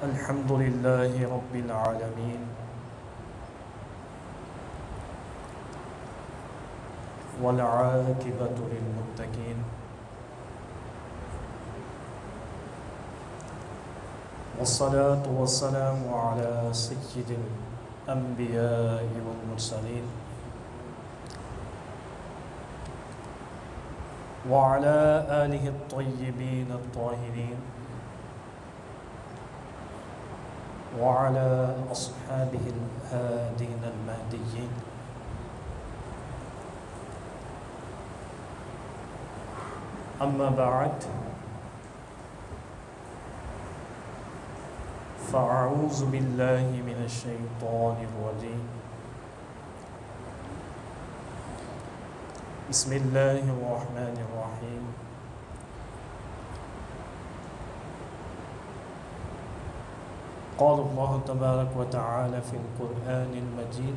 الحمد لله رب العالمين والعاقبة للمتقين والصلاة والسلام على سيد الأنبياء والمرسلين وعلى آله الطيبين الطاهرين وعلى أصحابه الهادين المهديين أما بعد فأعوذ بالله من الشيطان الرجيم بسم الله الرحمن الرحيم قال الله تبارك وتعالى في القرآن المجيد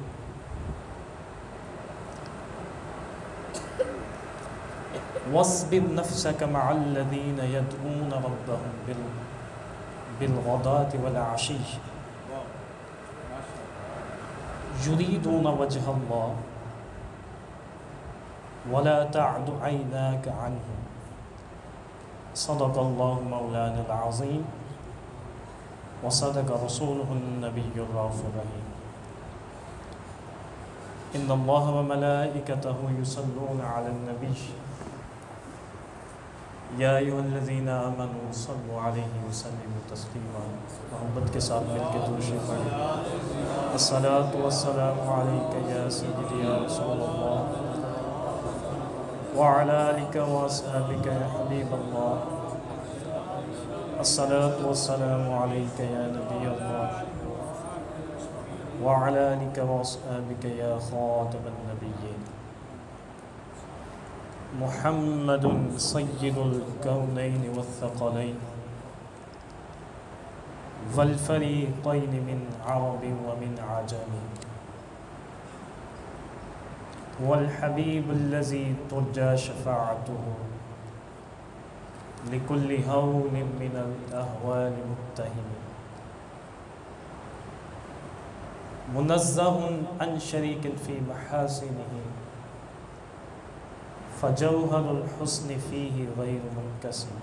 واصبر نفسك مع الذين يدعون ربهم بالغداة والعشي يريدون وجه الله ولا تعد عيناك عنهم صدق الله مولانا العظيم وصدق رسوله النبي الرؤوف الرحيم إن الله وملائكته يصلون على النبي یا ایھا الذین آمنوا صلوا علیہ وسلموا تسلیما محبت کے ساتھ مل کے درود شریف پڑھیں الصلاۃ والسلام علیک یا سیدی یا رسول اللہ وعلی آلک واصحابک یا حبیب اللہ الصلاۃ والسلام علیک یا نبی اللہ وعلی آلک واصحابک یا خاتم النبیین محمد سید الکونین والثقلین والفریقین من عرب ومن عجم والحبیب الذی ترجى شفاعته لكل هول من الأهوال متهم منزه عن شریک فی محاسنه فجوہر الحسن فیہ غیر منقسم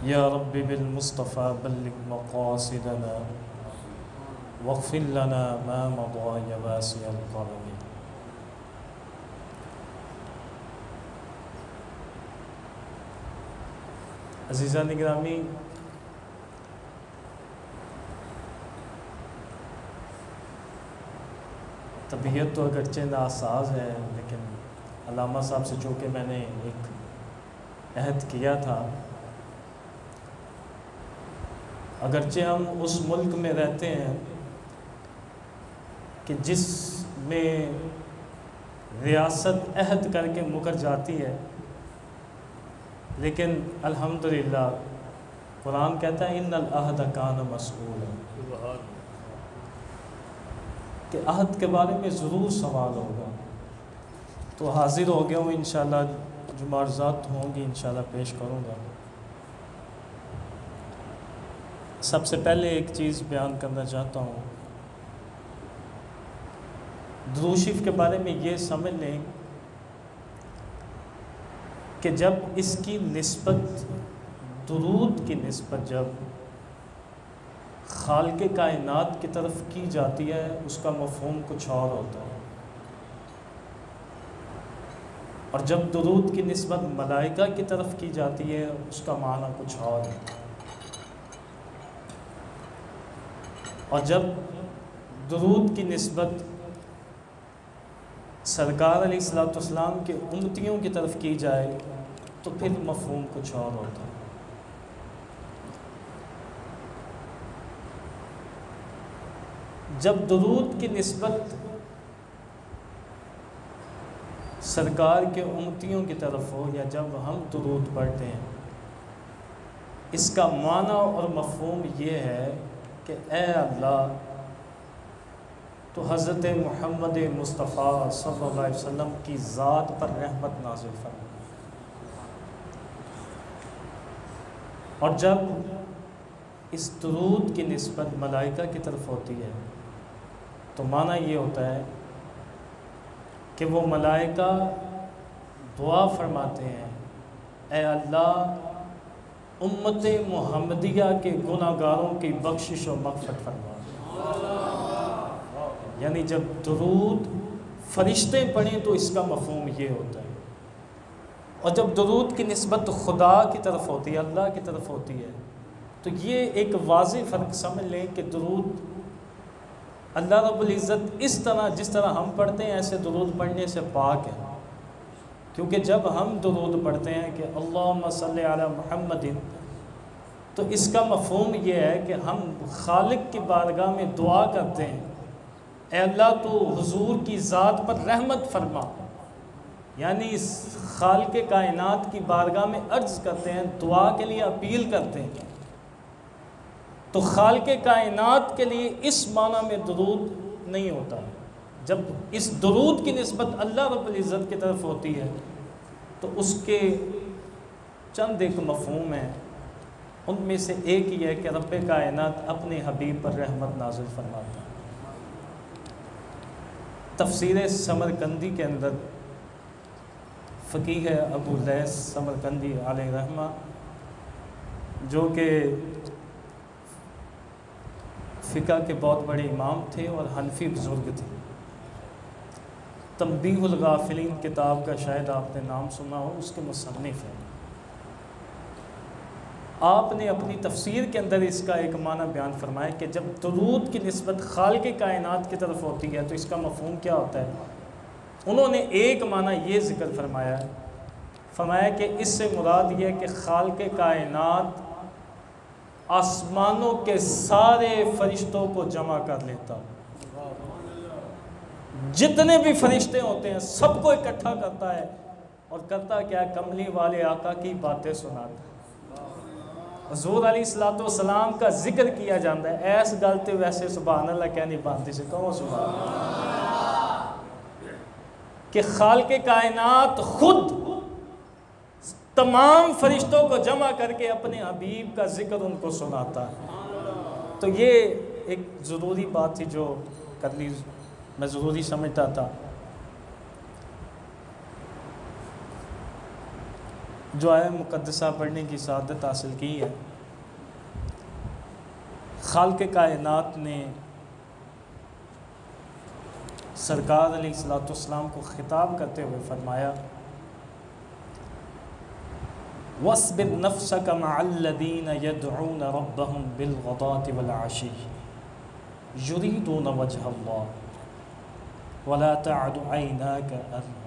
یا رب بالمصطفى بلغ مقاصدنا واغفر لنا ما مضى یا واسع الکرم عزیزان گرامی، طبیعت تو اگرچہ ناساز ہے، لیکن علامہ صاحب سے چونکہ میں نے ایک عہد کیا تھا، اگرچہ ہم اس ملک میں رہتے ہیں کہ جس میں ریاست عہد کر کے مکر جاتی ہے، لیکن الحمدللہ قرآن کہتا ہے ان العہد کان مسئولا، کہ عہد کے بارے میں ضرور سوال ہوگا۔ تو حاضر ہو گیا ہوں، انشاءاللہ جو معروضات ہوں گی انشاءاللہ پیش کروں گا۔ سب سے پہلے ایک چیز بیان کرنا چاہتا ہوں، درود شریف کے بارے میں یہ سمجھ لیں کہ جب اس کی نسبت، درود کی نسبت جب خالق کائنات کی طرف کی جاتی ہے، اس کا مفہوم کچھ اور ہوتا ہے، اور جب درود کی نسبت ملائکہ کی طرف کی جاتی ہے، اس کا معنی کچھ اور ہے، اور جب درود کی نسبت سرکار علیہ الصلوۃ والسلام کے امتیوں کی طرف کی جائے تو پھر مفہوم کچھ اور ہوتا ہے۔ جب درود کی نسبت سرکار کے امتیوں کی طرف ہو، یا جب ہم درود پڑھتے ہیں، اس کا معنی اور مفہوم یہ ہے کہ اے اللہ تو حضرت محمد مصطفیٰ صلی اللہ علیہ وسلم کی ذات پر رحمت نازل فرما، اور جب اس درود کی نسبت ملائکہ کی طرف ہوتی ہے تو معنی یہ ہوتا ہے کہ وہ ملائکہ دعا فرماتے ہیں، اے اللہ امت محمدیہ کے گناہ گاروں کی بخشش و مغفرت فرما۔ یعنی جب درود فرشتے پڑھیں تو اس کا مفہوم یہ ہوتا ہے، اور جب درود کی نسبت خدا کی طرف ہوتی ہے، اللہ کی طرف ہوتی ہے، تو یہ ایک واضح فرق سمجھ لیں کہ درود اللہ رب العزت اس طرح جس طرح ہم پڑھتے ہیں ایسے درود پڑھنے سے پاک ہے، کیونکہ جب ہم درود پڑھتے ہیں کہ اللہم صلی علی محمد، تو اس کا مفہوم یہ ہے کہ ہم خالق کی بارگاہ میں دعا کرتے ہیں، اے اللہ تو حضور کی ذات پر رحمت فرما، یعنی اس خالق کائنات کی بارگاہ میں عرض کرتے ہیں، دعا کے لیے اپیل کرتے ہیں۔ تو خالق کائنات کے لیے اس معنی میں درود نہیں ہوتا۔ جب اس درود کی نسبت اللہ رب العزت کی طرف ہوتی ہے تو اس کے چند ایک مفہوم ہیں، ان میں سے ایک یہ ہے کہ رب کائنات اپنے حبیب پر رحمت نازل فرماتا ہے۔ تفسیر سمرقندی کے اندر فقیہ ابو لیث سمرقندی علیہ رحمہ، جو کہ فقہ کے بہت بڑے امام تھے اور حنفی بزرگ تھے، تنبیہ الغافلین کتاب کا شاید آپ نے نام سنا ہو، اس کے مصنف ہیں۔ آپ نے اپنی تفسیر کے اندر اس کا ایک معنی بیان فرمایا کہ جب درود کی نسبت خالق کائنات کی طرف ہوتی ہے تو اس کا مفہوم کیا ہوتا ہے۔ انہوں نے ایک معنی یہ ذکر فرمایا کہ اس سے مراد یہ ہے کہ خالق کائنات آسمانوں کے سارے فرشتوں کو جمع کر لیتا، جتنے بھی فرشتے ہوتے ہیں سب کو اکٹھا کرتا ہے، اور کرتا کیا ہے، کملی والے آقا کی باتیں سناتا ہے۔ حضور علیہ السلام کا ذکر کیا جاتا ہے، ایس گلتے ویسے سبحان اللہ کہنی بانتی سے کہو سبحان اللہ، کہ خالق کائنات خود تمام فرشتوں کو جمع کر کے اپنے حبیب کا ذکر ان کو سناتا ہے۔ تو یہ ایک ضروری بات تھی جو کر لی، میں ضروری سمجھتا تھا۔ جو آیہ مقدسہ پڑھنے کی سعادت حاصل کی ہے، خالق کائنات نے سرکار علیہ السلام کو خطاب کرتے ہوئے فرمایا، وَاصْبِرْ نَفْسَكَ مَعَ الَّذِينَ يَدْعُونَ رَبَّهُمْ بِالْغَدَاةِ وَالْعَشِيِّ يُرِيدُونَ وَجْهَ اللَّهِ وَلَا تَعْدُ عَيْنَاكَ عَنْهُمْ۔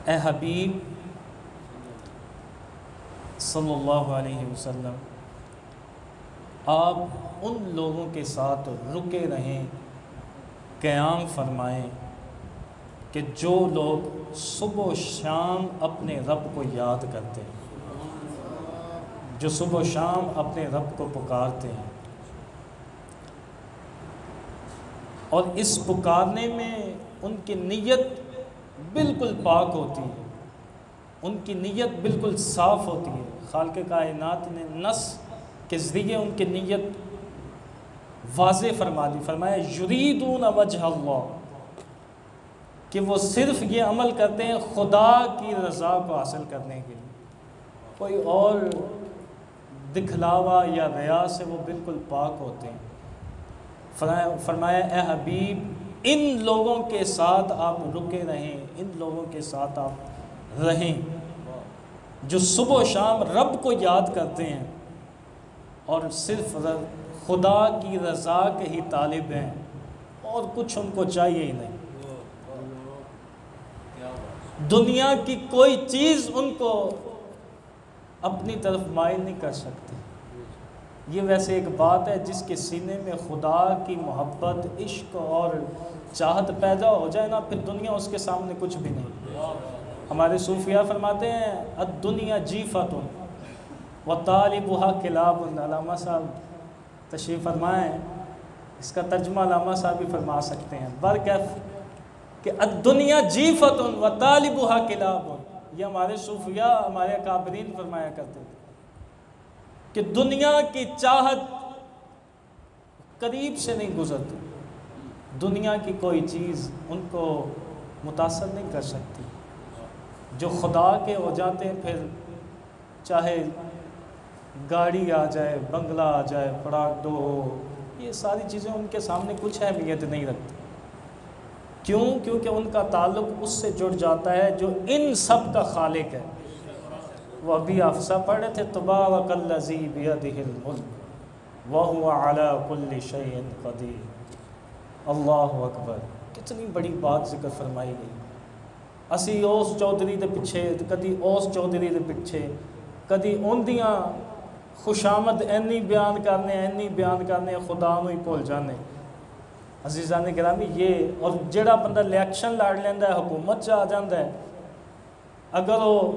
اے حبیب صلی اللہ علیہ وسلم، آپ ان لوگوں کے ساتھ رکے رہیں، قیام فرمائیں کہ جو لوگ صبح و شام اپنے رب کو یاد کرتے ہیں، جو صبح و شام اپنے رب کو پکارتے ہیں، اور اس پکارنے میں ان کی نیت بالکل پاک ہوتی ہے، ان کی نیت بالکل صاف ہوتی ہے۔ خالق کائنات نے نص کے ذریعے ان کی نیت واضح فرما دی، فرمایا یریدون وجہ اللہ، کہ وہ صرف یہ عمل کرتے ہیں خدا کی رضا کو حاصل کرنے کے لیے، کوئی اور دکھلاوا یا ریا سے وہ بالکل پاک ہوتے ہیں۔ فرمایا اے حبیب ان لوگوں کے ساتھ آپ رکے رہیں، ان لوگوں کے ساتھ آپ رہیں جو صبح و شام رب کو یاد کرتے ہیں اور صرف خدا کی رضا کے ہی طالب ہیں، اور کچھ ان کو چاہیے ہی نہیں، دنیا کی کوئی چیز ان کو اپنی طرف مائل نہیں کر سکتی۔ یہ ویسے ایک بات ہے جس کے سینے میں خدا کی محبت، عشق اور چاہت پیدا ہو جائے نا، پھر دنیا اس کے سامنے کچھ بھی نہیں۔ ہمارے صوفیاء فرماتے ہیں الدنیا جیفۃ وطالبها کلاب۔ علامہ صاحب تشریف فرمائیں، اس کا ترجمہ علامہ صاحب بھی فرما سکتے ہیں۔ برکیف کہ الدنیا جیفۃ وطالبها کلاب، یہ ہمارے صوفیاء ہمارے اکابرین فرمایا کرتے تھے کہ دنیا کی چاہت قریب سے نہیں گزرتی، دنیا کی کوئی چیز ان کو متاثر نہیں کر سکتی، جو خدا کے ہو جاتے ہیں پھر چاہے گاڑی آ جائے، بنگلہ آ جائے، پراگڈو ہو، یہ ساری چیزیں ان کے سامنے کچھ اہمیت نہیں رکھتی۔ کیوں؟ کیونکہ ان کا تعلق اس سے جڑ جاتا ہے جو ان سب کا خالق ہے۔ وہ ابھی افسہ پڑھ رہے تھے، تبارک الذی بیدہ الملک وہو علی کل شیء قدیر۔ اللہ اکبر، کتنی بڑی بات ذکر فرمائی گئی۔ اسی اس چودھری دے پیچھے، کدی اس چودھری دے پیچھے، کدی ان دیاں خوشامد اینی بیان کرنے خدا نو ہی بھول جانے۔ عزیزان گرامی، یہ اور جڑا بندہ الیکشن لڑ لیندہ ہے، حکومت چ آ جاندہ ہے، اگر وہ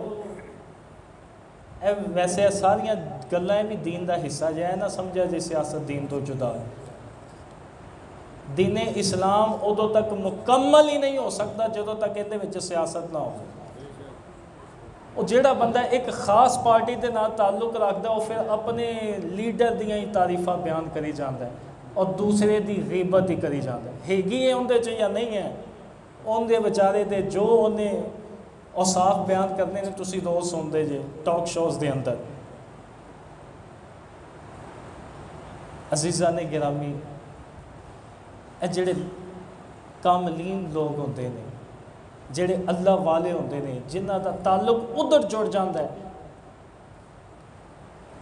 ویسے ساریاں گلیں بھی دین دا حصہ جائے نہ سمجھا جی سیاست دین تو جدا ہے۔ دین اسلام ادو تک مکمل ہی نہیں ہو سکتا جدو تک اندے وچ سیاست نہ ہو۔ وہ جیڑا بندہ ایک خاص پارٹی دے نال تعلق رکھتا ہے وہ پھر اپنے لیڈر دیاں ہی تعریفاں بیان کری جاندہ ہے اور دوسرے دی غیبت ہی کری جاندہ ہے۔ ہیگی ہے اندے چ یا نہیں ہے، اندے بیچارے دے جو انہیں اوصاف بیان کرنے نے تسی روز سن دے جے ٹاک شوز دے اندر۔ عزیزان گرامی، اے جڑے کاملین لوگ ہوندے نے، جڑے اللہ والے ہوندے نے، جنہ دا تعلق ادھر جڑ جاندہ ہے،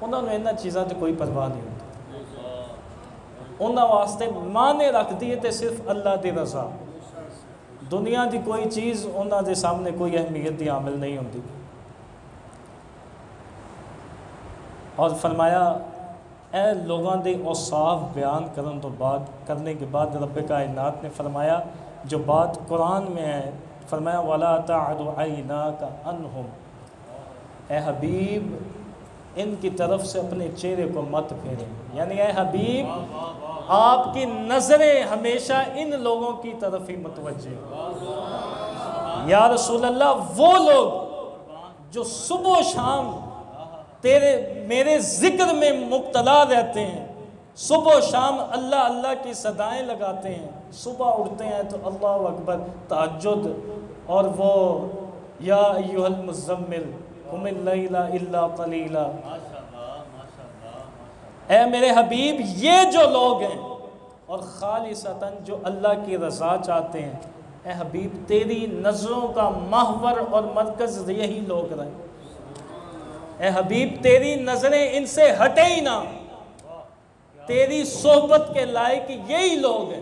انہوں نے انہاں چیزاں تے کوئی پرواہ نہیں ہوتی۔ انہاں واسطے مانے رکھ دیے تے صرف اللہ دی رضا، دنیا دی کوئی چیز انہاں دے سامنے کوئی اہمیت دی عامل نہیں ہوتی۔ اور فرمایا اے لوگاں دے اوصاف بیان کرنے کے بعد رب کائنات نے فرمایا جو بات قرآن میں ہے، فرمایا وَلَا تَعْدُ عَيْنَاكَ عَنْهُمْ، اے حبیب ان کی طرف سے اپنے چہرے کو مت پھیریں، یعنی اے حبیب آپ کی نظریں ہمیشہ ان لوگوں کی طرف ہی متوجہ ہیں۔ یا رسول اللہ، وہ لوگ جو صبح و شام میرے ذکر میں مبتلا رہتے ہیں، صبح و شام اللہ اللہ کی صدائیں لگاتے ہیں، صبح اٹھتے ہیں تو اللہ اکبر تہجد، اور وہ یا ایھا المزمل قم اللیل الا قلیلا، اے میرے حبیب یہ جو لوگ ہیں اور خالصتاً جو اللہ کی رضا چاہتے ہیں، اے حبیب تیری نظروں کا محور اور مرکز یہی لوگ رہے، اے حبیب تیری نظریں ان سے ہٹے ہی نہ، تیری صحبت کے لائق یہی لوگ ہیں۔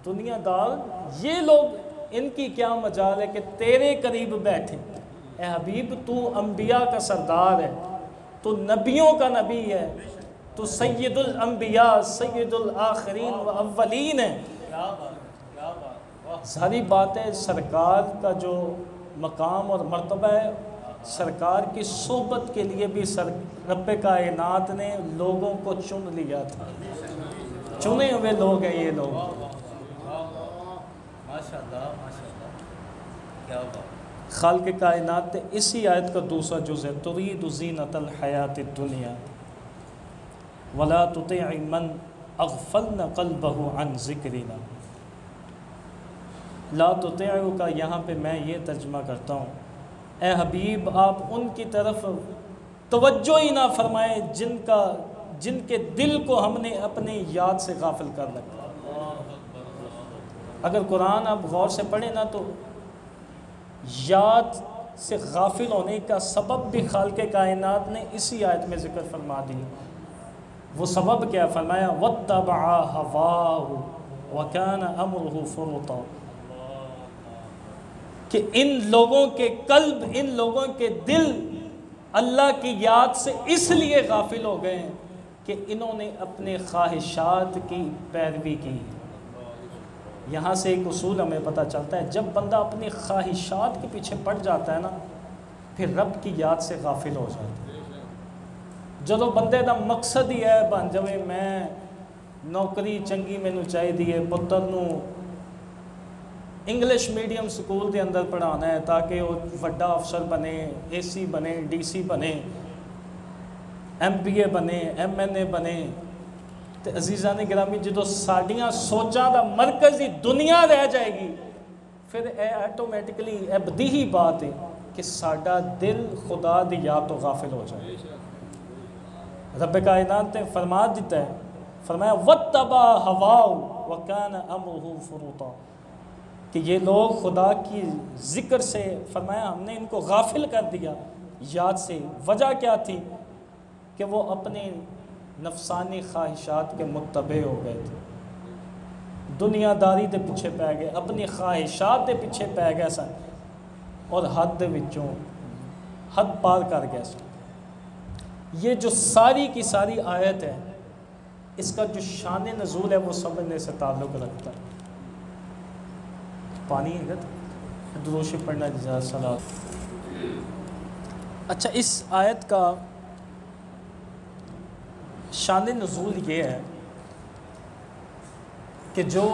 دنیا دار یہ لوگ، ان کی کیا مجال ہے کہ تیرے قریب بیٹھیں؟ اے حبیب تو انبیاء کا سردار ہے، تو نبیوں کا نبی ہے، تو سید الانبیاء سید الآخرین و اولین ہے۔ ساری باتیں سرکار کا جو مقام اور مرتبہ ہے، سرکار کی صحبت کے لیے بھی رب کائنات نے لوگوں کو چن لیا تھا، چنے ہوئے لوگ ہیں یہ لوگ۔ خالق کائنات نے اسی آیت کا دوسرا جز ہے، ترید زینت الحیات الدنیا ولا تطع من اغفلنا قلبه عن ذکرنا۔ لا تطیعو کا یہاں پہ میں یہ ترجمہ کرتا ہوں، اے حبیب آپ ان کی طرف توجہ ہی نہ فرمائیں جن کے دل کو ہم نے اپنی یاد سے غافل کر رکھا۔ اگر قرآن آپ غور سے پڑھیں نا تو یاد سے غافل ہونے کا سبب بھی خالق کائنات نے اسی آیت میں ذکر فرما دی۔ وہ سبب کیا فرمایا؟ وَاتَّبَعَ هَوَاهُ وَكَانَ أَمْرُهُ فُرُطًا، کہ ان لوگوں کے قلب، ان لوگوں کے دل اللہ کی یاد سے اس لیے غافل ہو گئے ہیں کہ انہوں نے اپنے خواہشات کی پیروی کی۔ یہاں سے ایک اصول ہمیں پتہ چلتا ہے، جب بندہ اپنی خواہشات کے پیچھے پڑ جاتا ہے نا، پھر رب کی یاد سے غافل ہو جاتا ہے۔ جدو بندے دا مقصد ہی ہے بن جوے میں نوکری چنگی مینوں چاہیے، پتر نو انگلش میڈیم سکول دے اندر پڑھانا ہے تاکہ وہ بڑا افسر بنے، اے سی بنے، ڈی سی بنے، ایم پی اے بنے، ایم این اے بنے۔ تے عزیزان گرامی جدو ساڈیاں سوچاں دا مرکز ہی دنیا رہ جائے گی، پھر اے آٹومیٹکلی اے بدیہی بات ہے کہ ساڈا دل خدا دی یاد تو غافل ہو جائے۔ رب کائنات نے فرما دیتا ہے، فرمایا وَاتَّبَعَ هَوَاهُ وَكَانَ أَمْرُهُ فُرُطًا، کہ یہ لوگ خدا کی ذکر سے، فرمایا ہم نے ان کو غافل کر دیا یاد سے۔ وجہ کیا تھی؟ کہ وہ اپنے نفسانی خواہشات کے متبع ہو گئے تھے، دنیا داری دے پیچھے پہ گئے، اپنی خواہشات دے پیچھے پہ گئے سن، اور حد دے وچوں حد پار کر گئے سن۔ یہ جو ساری کی ساری آیت ہے، اس کا جو شان نزول ہے وہ سمجھنے سے تعلق رکھتا ہے۔ پانی ہے گا دروش پڑھنا جزا صلاح۔ اچھا، اس آیت کا شان نزول یہ ہے کہ جو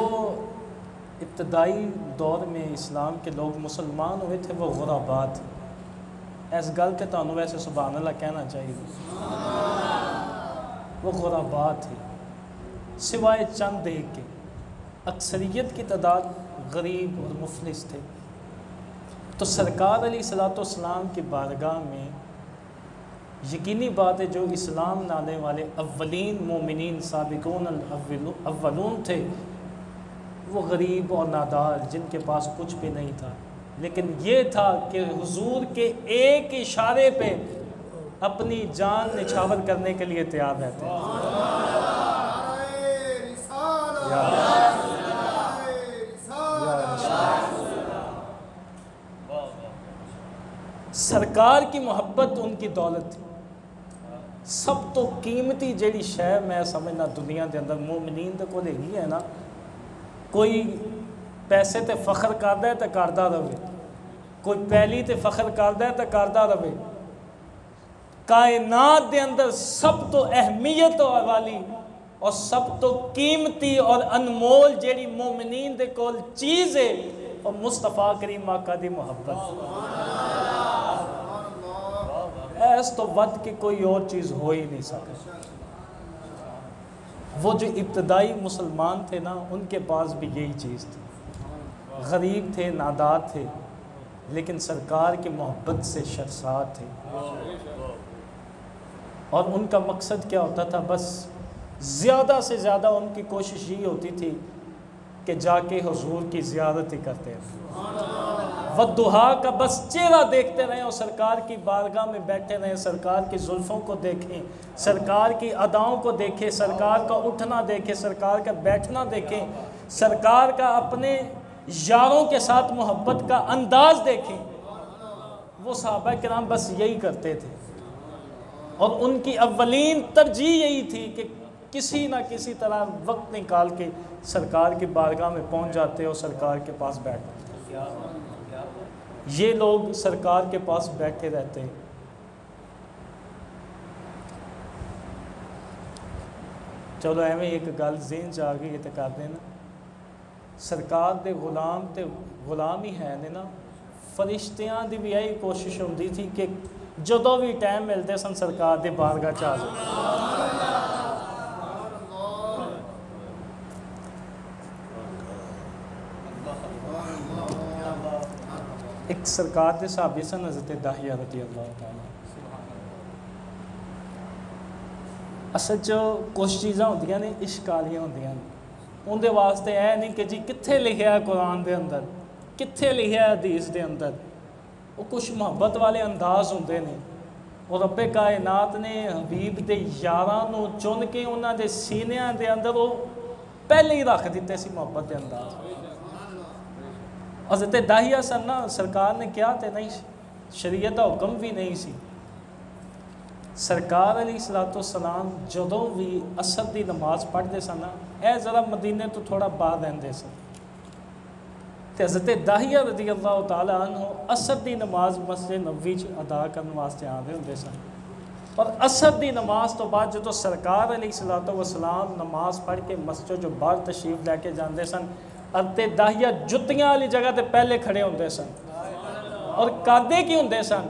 ابتدائی دور میں اسلام کے لوگ مسلمان ہوئے تھے وہ غربا تھے۔ اس گل تے تانوں ویسے سبحان اللہ کہنا چاہیے، وہ غربا تھے، سوائے چند ایک کے، اکثریت کی تعداد غریب اور مفلس تھے۔ تو سرکار علیہ الصلوۃ والسلام کی بارگاہ میں یقینی بات ہے جو اسلام لانے والے اولین مومنین سابقون الاولون تھے، وہ غریب اور نادار، جن کے پاس کچھ بھی نہیں تھا، لیکن یہ تھا کہ حضور کے ایک اشارے پہ اپنی جان نچھاور کرنے کے لیے تیار رہتے ہیں۔ سرکار کی محبت ان کی دولت تھی۔ سب تو قیمتی جیڑی شے میں سمجھنا دنیا دے اندر مومنین دے کول ہی ہے نا، کوئی پیسے تے فخر کردا ہے تے کردا رہے، کوئی پیلی تے فخر کردا ہے تے کردا رہے۔ کائنات دے اندر سب تو اہمیت والی اور سب تو قیمتی اور انمول جیڑی مومنین دے کول چیز ہے اور مصطفیٰ کریم آقا دی محبت، ایس تو ود کی کوئی اور چیز ہو ہی نہیں سکتی۔ وہ جو ابتدائی مسلمان تھے نا، ان کے پاس بھی یہی چیز تھی، غریب تھے، نادار تھے، لیکن سرکار کی محبت سے شرسار تھے۔ اور ان کا مقصد کیا ہوتا تھا؟ بس زیادہ سے زیادہ ان کی کوشش یہ ہوتی تھی کہ جا کے حضور کی زیارت ہی کرتے ہیں، والضحیٰ کا بس چہرہ دیکھتے رہیں اور سرکار کی بارگاہ میں بیٹھے رہیں، سرکار کی زلفوں کو دیکھیں، سرکار کی اداؤں کو دیکھیں، سرکار کا اٹھنا دیکھیں، سرکار کا بیٹھنا دیکھیں، سرکار کا اپنے یاروں کے ساتھ محبت کا انداز دیکھیں۔ وہ صحابہ کرام بس یہی کرتے تھے، اور ان کی اولین ترجیح یہی تھی کہ کسی نہ کسی طرح وقت نکال کے سرکار کی بارگاہ میں پہنچ جاتے اور سرکار کے پاس بیٹھتے۔ یہ لوگ سرکار کے پاس بیٹھے رہتے۔ چلو ایویں ایک گل ذہن چ آ گئی ہے تو کر دینا، سرکار دے غلام تے غلام ہی ہے نا، فرشتیاں دی بھی یہی کوشش ہوندی تھی کہ جدوں بھی ٹائم ملتے سن سرکار دے بارگاہ چ آ جائے۔ ایک سرکار دے صحابی سن حضرت داہیہ رضی اللہ تعالیٰ۔ اصل جو کچھ چیزاں ہوندیاں نے عشق والیاں ہوندیاں نے، ان دے واسطے اے نہیں کہ جی کتھے لکھیا ہے قرآن دے اندر، کتھے لکھیا ہے حدیث دے اندر، وہ کچھ محبت والے انداز ہوندے نے، اور رب کائنات نے حبیب دے یاراں نو چن کے انہاں دے سینیاں دے اندر وہ پہلے ہی رکھ دیتے سی محبت دے انداز۔ حضرت داہیہ سن نا، سرکار نے کیا تے نہیں، شریعت کا حکم بھی نہیں سی۔ سرکار علیہ الصلوۃ والسلام جدوں بھی عصر دی نماز پڑھتے سن نا، اے ذرا مدینے تو تھوڑا باہر رہندے سن، تے حضرت داہیہ رضی اللہ تعالیٰ عنہ عصر دی نماز مسجد نبوی ادا کرنے واسطے آندے ہوندے سن، اور عصر دی نماز تو بعد جدوں سرکار علیہ الصلوۃ والسلام نماز پڑھ کے مسجد جو باہر تشریف لے کے جاندے سن، ਅਤੇ ਦਾਹੀਆ ਜੁੱਤੀਆਂ ਵਾਲੀ ਜਗ੍ਹਾ ਤੇ ਪਹਿਲੇ ਖੜੇ ਹੁੰਦੇ ਸਨ ਔਰ ਕਰਦੇ ਕੀ ਹੁੰਦੇ ਸਨ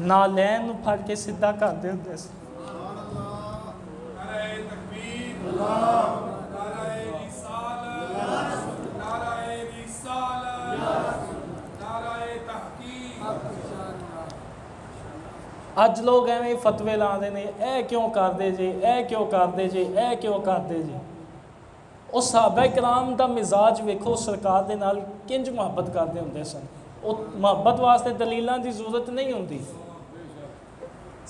ਨਾਲੈਨ ਨੂੰ ਫੜ ਕੇ ਸਿੱਧਾ ਕਰਦੇ ਹੁੰਦੇ ਸਨ ਅੱਜ ਲੋਕ ਐਵੇਂ ਫਤਵੇ ਲਾਉਂਦੇ ਨੇ ਇਹ ਕਿਉਂ ਕਰਦੇ ਜੇ ਇਹ ਕਿਉਂ ਕਰਦੇ ਜੇ ਇਹ ਕਿਉਂ ਕਰਦੇ ਜੇ ਉਹ ਸਹਾਬਾ ਇਕਰਾਮ ਦਾ ਮਿਜ਼ਾਜ ਵੇਖੋ ਸਰਕਾਰ ਦੇ ਨਾਲ ਕਿੰਜ ਮੁਹੱਬਤ ਕਰਦੇ ਹੁੰਦੇ ਸਨ ਉਹ ਮੁਹੱਬਤ ਵਾਸਤੇ ਦਲੀਲਾਂ ਦੀ ਜ਼ਰੂਰਤ ਨਹੀਂ ਹੁੰਦੀ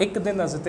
ਇੱਕ ਦਿਨ ਹਜ਼ਰਤ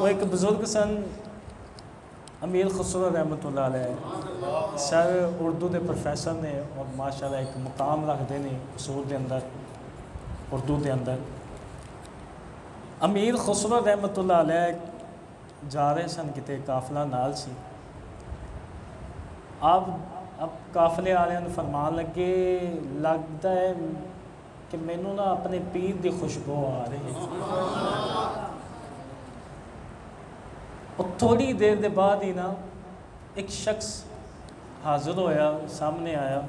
وہ ایک بزرگ سن امیر خسرو رحمۃ اللہ علیہ، سر اردو دے پروفیسر نے اور ماشاءاللہ ایک مقام رکھتے ہیں اصول دے اندر، اردو دے اندر۔ امیر خسرو رحمۃ اللہ علیہ جا رہے سن کتے قافلہ نال سی، اب قافلے والے فرمان لگے لگتا ہے کہ مینوں نا اپنے پیر دی خوشبو آ رہی ہے۔ اور تھوڑی دیر دے بعد ہی نا ایک شخص حاضر ہویا، سامنے آیا،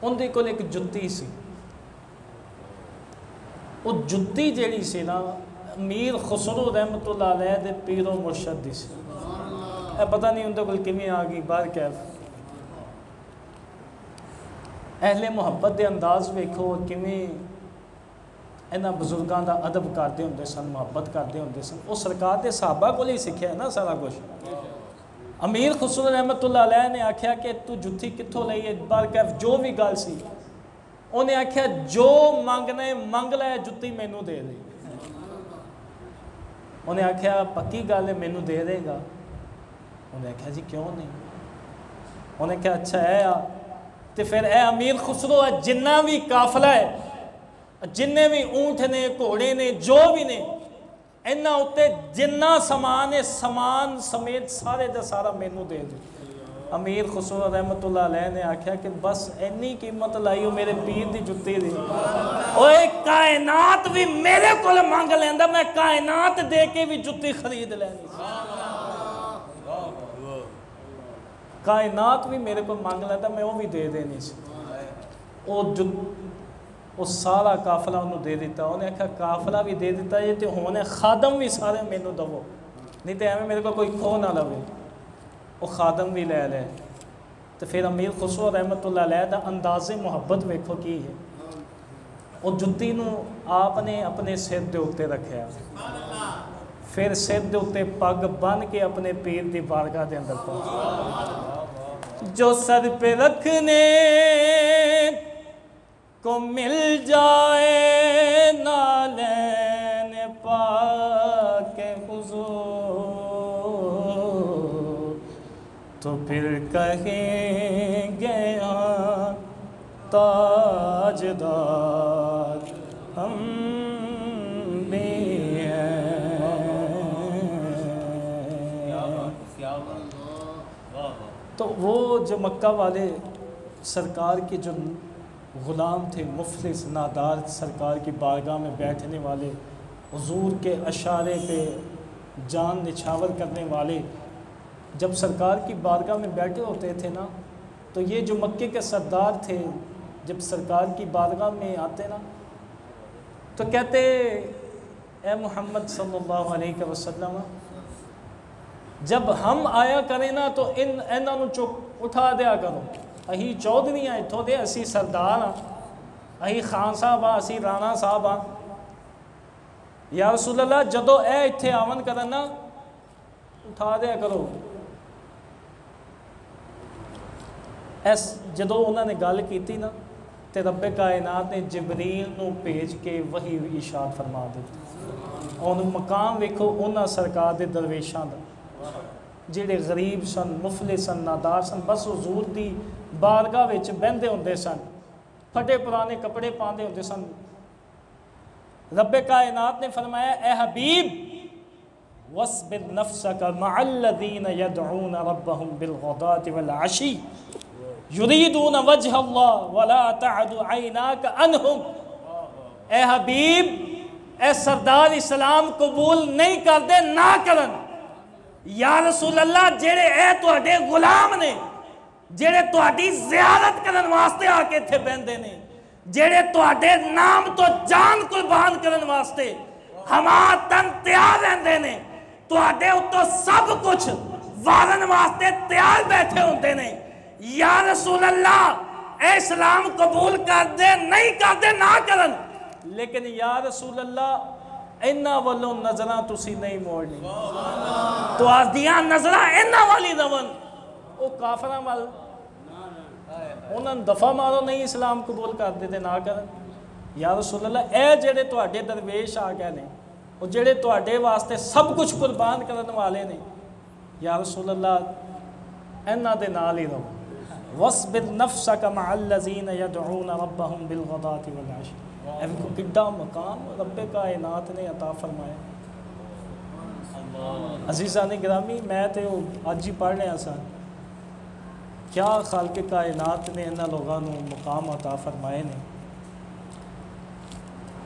ان دے کول ایک جتی سی، وہ جتی جیڑی سی نا امیر خسرو رحمۃ اللہ علیہ دے پیر و مرشد دی سی۔ اے پتہ نہیں ان دے کول کیویں آ گئی، باہر کیف اہل محبت دے انداز ویکھو کیویں انہاں بزرگاں دا ادب کرتے ہوندے سن، محبت کرتے ہوندے سن۔ وہ سرکار دے صحابہ کو ہی سکھیا ہے نا سارا کچھ۔ امیر خسرو رحمۃ اللہ علیہ نے آکھیا کہ تو جتھی کتھوں لئی ہے، بار کیف جو بھی گل سی انہیں آکھیا جو منگنے منگ لے جتی مینوں دے دے۔ انہیں آکھیا پکی گل ہے مینوں دے دے گا؟ انہیں آکھیا جی کیوں نہیں؟ انہیں کہا اچھا ہے تو پھر اے امیر خسرو جنہ بھی قافلہ ہے، جننے بھی اونٹ نے گھوڑے نے جو بھی نے، انہاں اُتے جنہ سامان ہے سامان سمیت سارے دا سارا مینوں دے دے۔ امیر خسرو رحمۃ اللہ علیہ نے آکھیا کہ بس اینی قیمت لائی ہو میرے پیر دی جتی دی، اوے کائنات بھی میرے کول مانگ لیندا، میں کائنات دے کے بھی جتی خرید لینی، کائنات بھی میرے کو مانگ لیتا میں وہ بھی دے دینی سی۔ وہ سارا قافلہ انہوں دے دیتا، انہیں آکھا قافلہ بھی دے دیتا ہے تو ہونے خادم بھی سارے مینوں دو، نہیں تو ایویں میرے کو کوئی کھو نہ لوے، وہ خادم بھی لے لے۔ تو پھر امیر خسرو رحمۃ اللہ علیہ دا انداز محبت ویکھو کی ہے، وہ جتی نو آپ نے اپنے سر دے اوتے رکھیا، پھر سر دے اوتے پگ بن کے اپنے پیر دی بارگاہ دے اندر پہنچا۔ جو سر پہ رکھنے کو مل جائے نالین پاک حضور، تو پھر کہیں گے ہاں تاجدار ہم بھی ہیں۔ تو وہ جو مکہ والے سرکار کے جو غلام تھے، مفلس نادار، سرکار کی بارگاہ میں بیٹھنے والے، حضور کے اشارے پہ جان نچھاور کرنے والے، جب سرکار کی بارگاہ میں بیٹھے ہوتے تھے نا تو یہ جو مکے کے سردار تھے جب سرکار کی بارگاہ میں آتے نا تو کہتے اے محمد صلی اللہ علیہ وسلم جب ہم آیا کریں نا تو انہاں نوں چک اٹھا دیا کرو، اہی چودھری ہیں اتھوں دے، اسی سردار ہاں، اہی خان صاحب ہاں، اسی رانا صاحب ہاں، یا رسول اللہ جدو اے اتھے آون کرن نا اٹھا دیا کرو۔ ایس جدو انہوں نے گل کیتی نا تے رب کائنات نے جبریل نو بھیج کے وحی ارشاد فرما دیتی۔ اور مقام ویکھو انہاں سرکار دے درویشاں دا جڑے غریب سن، مفلس سن، نادار سن، بس حضور دی بارگاہ وچ بہندے ہوندے سن، پھٹے پرانے کپڑے پاندے ہوندے سن۔ رب کائنات نے فرمایا اے حبیب وَاصْبِرْ نَفْسَكَ مَعَ الَّذِينَ يَدْعُونَ رَبَّهُمْ بِالْغَدَاةِ وَالْعَشِيِّ يُرِيدُونَ وَجْهَ اللَّهِ وَلَا تَعْدُ عَيْنَاكَ عَنْهُمْ۔ اے حبیب اے سردار اسلام قبول نہیں کر دے نہ کرن۔ یا رسول اللہ جڑے اے تواڈے غلام نے، جڑے تواڈی زیارت کرن واسطے آ کے تھے بہندے نے، جڑے تواڈے نام تو جان قربان کرن واسطے ہما تن تیار رہندے نے، تواڈے اتوں سب کچھ وارن واسطے تیار بیٹھے ہوندے نے۔ یا رسول اللہ اے اسلام قبول کر دے نہیں کر دے نہ کرن، لیکن یا رسول اللہ اینا والوں نظران تسی نہیں موڑنی، تو آج دیاں نظران اینا والی دون او کافران وال انہاں دفع مارو نہیں اسلام قبول کر دے نہ کرن۔ یا رسول اللہ اے جڑے تواڈے درویش آ گئے نے وہ جڑے تواڈے واسطے سب کچھ قربان کرنے والے نے، یا رسول اللہ انہاں دے نال ہی رہو۔ وَاصْبِرْ نَفْسَكَ مَعَ الَّذِينَ يَدْعُونَ رَبَّهُمْ بِالْغَدَاةِ وَالْعَشِيِّ۔ اے کو کڈا مقام رب کائنات نے عطا فرمایا۔ عزیزان گرامی، میں تے اج ہی پڑھ رہا سا، کیا خالق کائنات نے انہاں لوگاں نوں مقام عطا فرمائے نے۔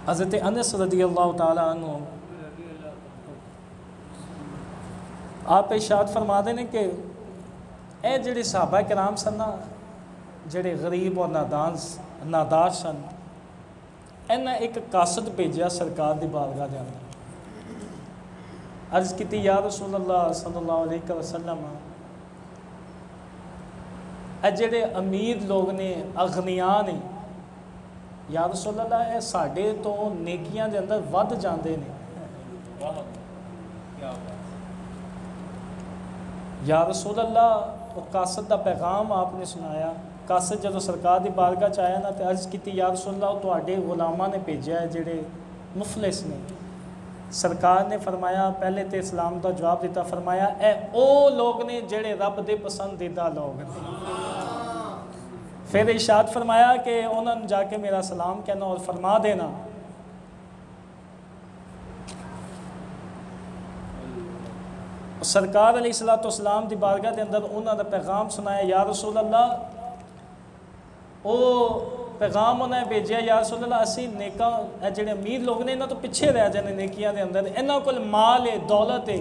حضرت انس رضی اللہ تعالی عنہ آپ ارشاد فرما دے نے کہ اے جڑے صحابہ کرام سن نا، جڑے غریب اور نادار سن، انہاں ایک قاصد بھیجیا سرکار دی بارگاہ دے اندر، عرض کیتی یا رسول اللہ صلی اللہ علیہ وسلم، اے جڑے امیر لوگ نے، اغنیاء نے، یا رسول اللہ اے ساڈے تو نیکیاں دے اندر ود جاندے نے۔ یا رسول اللہ، وہ قاصد دا پیغام آپ نے سنایا۔ قاصد جدو سرکار دی بارگاہ چ آیا نا تے عرض کیتی یا رسول اللہ تواڈے غلاماں نے بھیجیا ہے جڑے مفلس نے۔ سرکار نے فرمایا، پہلے تے اسلام دا جواب دیتا، فرمایا اے او لوگ نے جڑے رب دے پسندیدہ لوگ نے۔ پھر ارشاد فرمایا کہ انہوں نے جا کے میرا سلام کہنا اور فرما دینا سرکار علیہ السلام دی بارگاہ دے اندر انہوں نے پیغام سنایا، یا رسول اللہ او پیغام انہیں بھیجیا، یا رسول اللہ اسی نیکاں جڑے امیر لوگ نے انہاں تو پیچھے رہ جانے نیکیاں دے اندر، انہاں کول مال ہے، دولت ہے،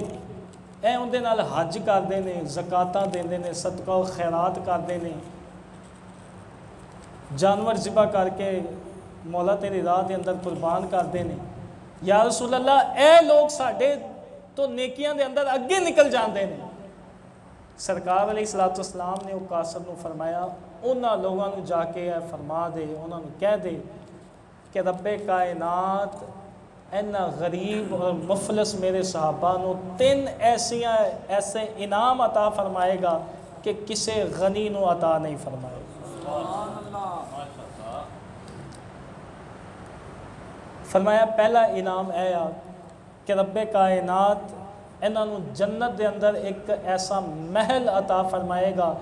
اے اندے نال حج کردے نے، زکاتاں دیندے نے، صدقہ و خیرات کردے نے، جانور ذبح کر کے مولا تیری راہ دے اندر قربان کردے نے۔ یا رسول اللہ اے لوگ ساڈے تو نیکیاں دے اندر اگے نکل جاندے نے۔ سرکار علیہ السلام نے وہ قاصد نو فرمایا، انہاں لوگاں نو جا کے فرما دے، انہاں نو کہہ دے کہ رب کائنات اینا غریب اور مفلس میرے صحابہ نو 3 ایسے انعام عطا فرمائے گا کہ کسے غنی نو عطا نہیں فرمائے گا۔ فرمایا پہلا انعام اے کہ رب کائنات انہاں نو جنت دے اندر ایک ایسا محل عطا فرمائے گا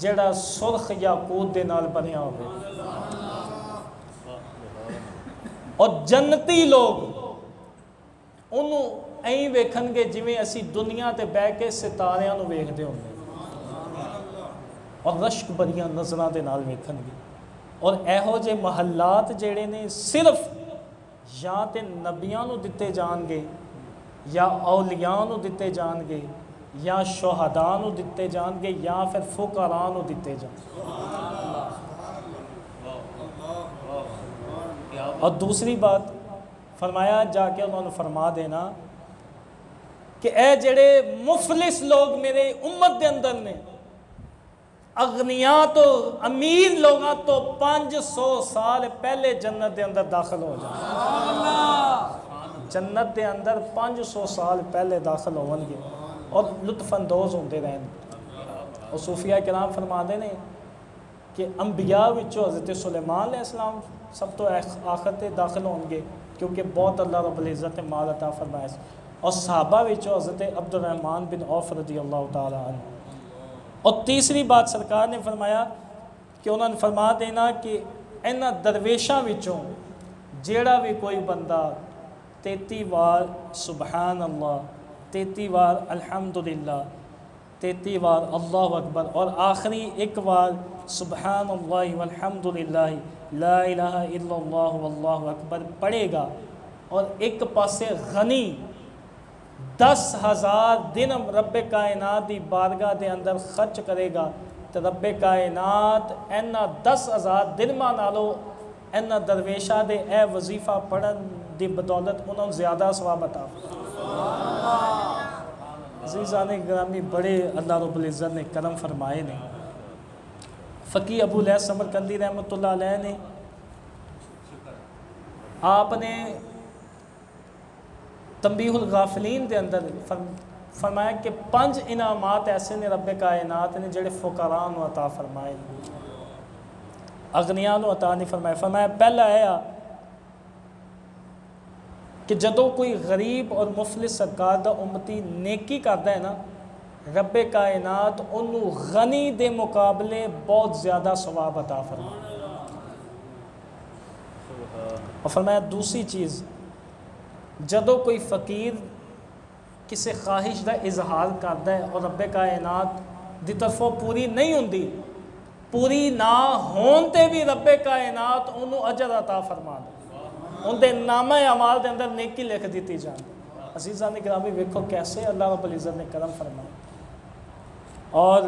جڑا سرخ یاقوت دے نال بنیا ہوگا، اور جنتی لوگ انہوں این ویکھن گے جویں اسی دنیا تے بہ کے ستاریاں نو ویکھدے ہوندے، اور رشک بھریاں نظراں دے نال ویکھن گے۔ اور ایہو جے محلات جڑے نے صرف یا تے نبیاں نو دتے جان گے، یا اولیاء نو دتے جان گے، یا شہداء نو دتے جان گے، یا پھر فقراء نو دتے جان گے۔ اور دوسری بات فرمایا جا کے انہوں نے فرما دینا کہ اے جڑے مفلس لوگ میرے امت دے اندر نے، اغنیاء تو امیر لوگاں تو 500 سال پہلے جنت دے اندر داخل ہو جائیں، جنت دے اندر 500 سال پہلے داخل ہون گے اور لطف اندوز ہوندے رہیں گے۔ اور صوفیاء کرام فرما دے نے کہ انبیاء وچوں حضرت سلیمان علیہ السلام سب تو آخر تے داخل ہون گے کیونکہ بہت اللہ رب العزت نے مال عطا فرمایا، اور صحابہ وچوں حضرت عبد الرحمن بن عوف رضی اللہ تعالی عنہ۔ اور تیسری بات سرکار نے فرمایا کہ انہوں نے فرما دینا کہ انہاں درویشاں وچوں جیڑا بھی کوئی بندہ 33 بار سبحان اللہ، 33 بار الحمدللہ، 33 بار اللہ اکبر، اور آخری ایک بار سبحان اللہ والحمدللہ لا الہ الا اللہ واللہ اکبر پڑھے گا، اور ایک پاسے غنی 10,000 دن رب کائنات دی بارگاہ دے اندر خرچ کرے گا، تو رب کائنات اینا 10,000 درہماں نالو اینا درویشہ دے اے وظیفہ پڑھن دی بدولت انہوں زیادہ ثواب عطا فرمائے۔ عزیزان گرامی، بڑے اللہ رب العزت نے کرم فرمائے نے۔ فقی ابو الیاس سمرقندی رحمۃ اللہ علیہ نے آپ نے تنبیہ الغافلین دے اندر فرمایا کہ 5 انعامات ایسے نے رب کائنات نے جڑے فقراء نو عطا فرمائے، اغنیاء نو عطا نہیں فرمائے۔ فرمایا پہلا ہے کہ جدو کوئی غریب اور مفلس سرکار دا امتی نیکی کرتا ہے نا، رب کائنات انہوں غنی دے مقابلے بہت زیادہ ثواب عطا فرماتا ہے۔ اور فرمایا دوسری چیز، جدو کوئی فقیر کسی خواہش دا اظہار کرتا ہے اور رب کائنات دی طرفوں پوری نہیں ہوندی، پوری نہ ہون تے بھی رب کائنات انہوں اجر عطا فرما دے، ان دے نامہ اعمال دے اندر نیکی لکھ دیتی جان۔ عزیزان گرامی ویکھو کیسے اللہ رب العزت نے کرم فرمایا۔ اور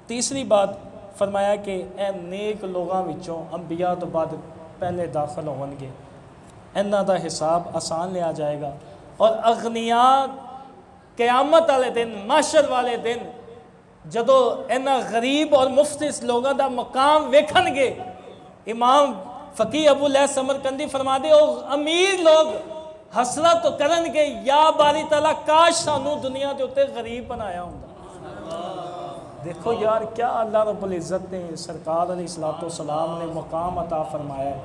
تیسری بات فرمایا کہ اے نیک لوگاں وچوں انبیاء تو بعد پہلے داخل ہون گے، انہاں دا حساب آسان لیا جائے گا، اور اغنیاء قیامت والے دن، محشر والے دن جدو انہاں غریب اور مفلس لوگاں دا مقام ویکھن گے، امام فقیہ ابو لیث سمرقندی فرما دے او امیر لوگ حسرت تو کرن گے، یا باری تعالیٰ کاش سانو دنیا دے اتے غریب بنایا ہوں۔ دیکھو یار کیا اللہ رب العزت نے سرکار علیہ السلام نے مقام عطا فرمایا ہے۔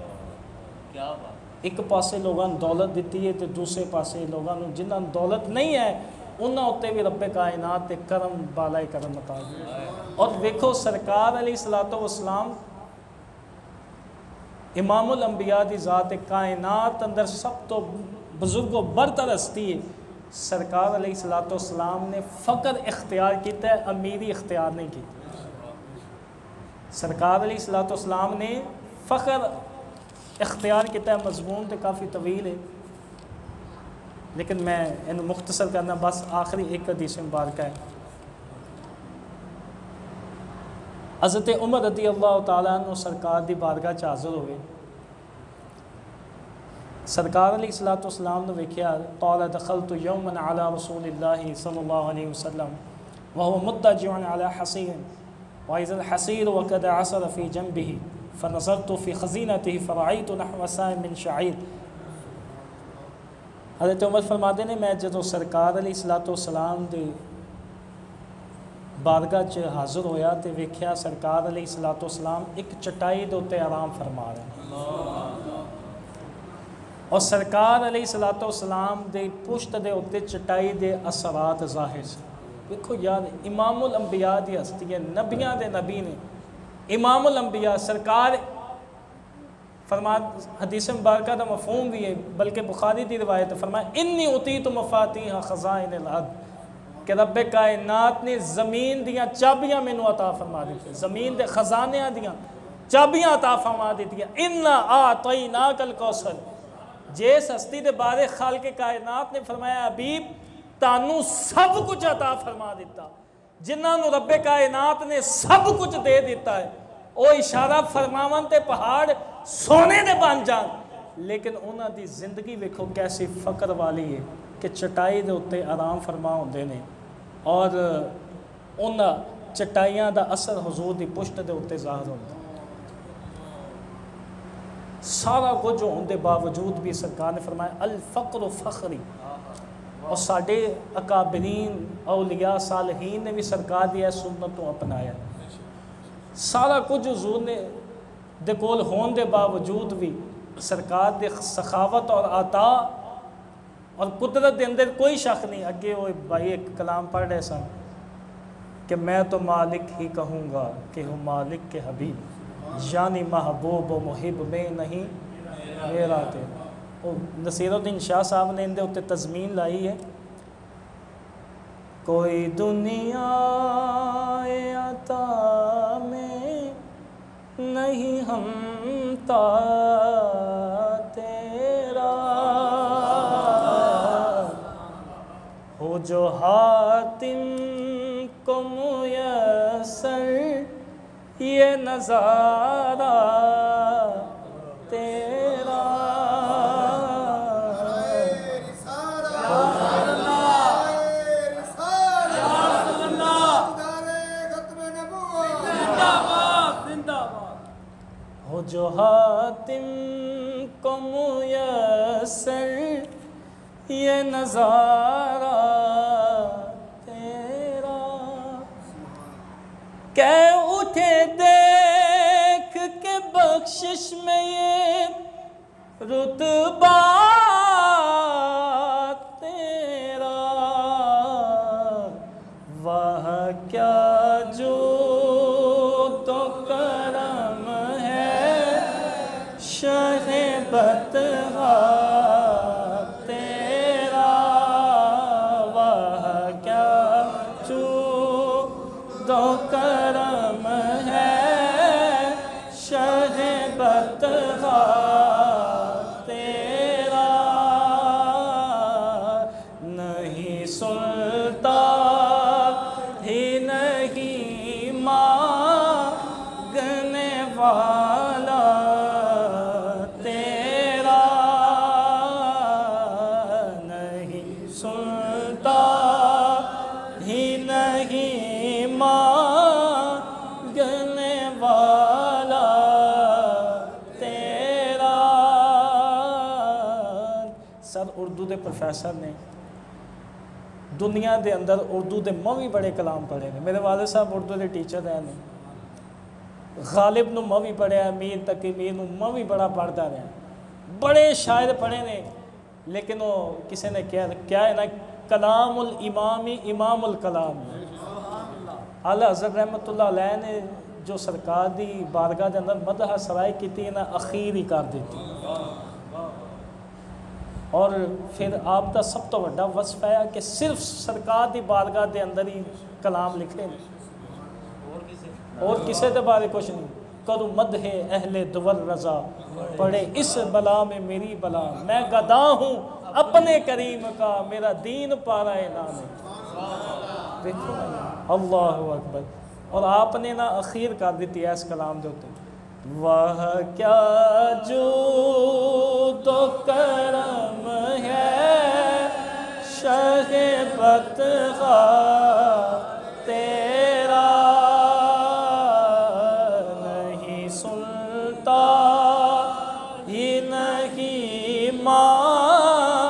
ایک پاسے لوگاں دولت دیتی ہے تو دوسرے پاسے لوگاں جنہاں دولت نہیں ہے انہاں اتے بھی رب کائنات تے کرم بالائے کرم عطا دیا۔ اور دیکھو سرکار علیہ السلام امام الانبیاء دی ذات کائنات اندر سب تو بزرگ و برتر ہستی ہے، سرکار علیہ السلام نے فقر اختیار کیتا ہے، امیری اختیار نہیں کی۔ سرکار علیہ السلام نے فقر اختیار کیتا ہے، مضمون تو کافی طویل ہے لیکن میں انہوں مختصر کرنا بس آخری ایک حدیث مبارکہ ہے۔ حضرت عمر رضی اللہ تعالیٰ عنہ سرکار دی بارگاہ چ حاضر ہوئے، سرکار علیہ السلام نے ویکھیا، قال دخلت یوما علی رسول اللہ صلی اللہ علیہ وسلم وهو مضطجع علی حصیر وإذا الحصیر وقد عصر في جنبه فنظرت في خزینته فرأيت نحو ساع من شعیر۔ حضرت عمر فرماتے نے میں جدو سرکار علیہ السلام دے بارگاہ چ حاضر ہویا تے ویکھیا سرکار علیہ السلام ایک چٹائی دے اوتے آرام فرما رہے ہیں، اور سرکار علیہ السلام دے پشت دے اوتے چٹائی دے اثرات ظاہر سے۔ دیکھو یار امام الانبیاء دی ہستی ہے، نبیاں دے نبی نے، امام الانبیاء سرکار فرما حدیث مبارکہ دا مفہوم بھی ہے، بلکہ بخاری دی روایت فرمایا انی اعطیت مفاتیح خزائن الارض، کہ رب کائنات نے زمین دیاں چابیاں مینوں عطا فرما دیتی، زمین دے خزانیاں دیاں چابیاں عطا فرما دیتی، انا اعطیناک الکوثر۔ جس ہستی دے بارے خالق کائنات نے فرمایا حبیب تانوں سب کچھ عطا فرما دیتا، جنہاں نو رب کائنات نے سب کچھ دے دیتا ہے، او اشارہ فرماون تے پہاڑ سونے دے بن جان، لیکن انہاں دی زندگی ویکھو کیسی فقر والی ہے کہ چٹائی دے اوتے آرام فرما ہوندے نے، اور انہاں چٹائیاں دا اثر حضور دی پشت دے اوتے ظاہر ہوندا۔ سارا کچھ ہونے دے باوجود بھی سرکار نے فرمایا الفقر فخری، اور ساڑھے اکابرین اولیاء صالحین نے بھی سرکار دی ہے سنت تو اپنایا۔ سارا کچھ حضور نے دے کول ہون دے باوجود بھی سرکار دے سخاوت اور عطا اور قدرت دے اندر کوئی شک نہیں۔ اگے وہ بھائی ایک کلام پڑھ رہے سن کہ میں تو مالک ہی کہوں گا کہ ہوں مالک کے حبیب، یعنی محبوب و محب میں نہیں میرا تیرا۔ نصیر الدین شاہ صاحب نے اندے اتے تضمین لائی ہے، کوئی دنیا عطا میں نہیں ہمتا تیرا، ہو جو حاتم کو میسر یہ نظارہ تیرا، ہو جو حاتم کو میسر یہ نظارہ تیرا، کہ اٹھے دیکھ کے بخشش میں یہ رتبہ دو کرم ہے شہبت تیرا، نہیں سنتا ہی نہیں مانگنے والا تیرا، نہیں سنتا ہی نہیں مانگنے والا تیرا۔ سر اردو دے پروفیسر نے دنیا دے اندر اردو دے موی بڑے کلام پڑھے نے، میرے والد صاحب اردو دے ٹیچر ہیں، غالب نو موی پڑھیا، میر تقی میر نو موی بڑا پڑھتا رہا، بڑے شاعر پڑھے نے، لیکن وہ کسی نے کیا ہے نا، کلام الامامی امام الکلام۔ اعلیٰ حضرت رحمت اللہ علیہ نے جو سرکار دی بارگاہ دے اندر مدح سرائی کیتی ہے نا، اخیر ہی کر دیتی، اور پھر آپ دا سب تو بڑا وصف ہے کہ صرف سرکار دی بارگاہ دے اندر ہی کلام لکھے ہیں، اور کسے دے بارے کچھ نہیں۔ کرو مدح اہل دور رضا، پڑھے اس بلا میں میری بلا، میں گدا ہوں اپنے کریم کا، میرا دین پارا نام ہے۔ دیکھو اللہ اکبر، اور آپ نے نا اخیر کر دیتی ہے اس کلام دے ہوتے، واہ کیا جود و کرم ہے شہبت تیرا، نہیں سنتا ہی نہیں مانگنے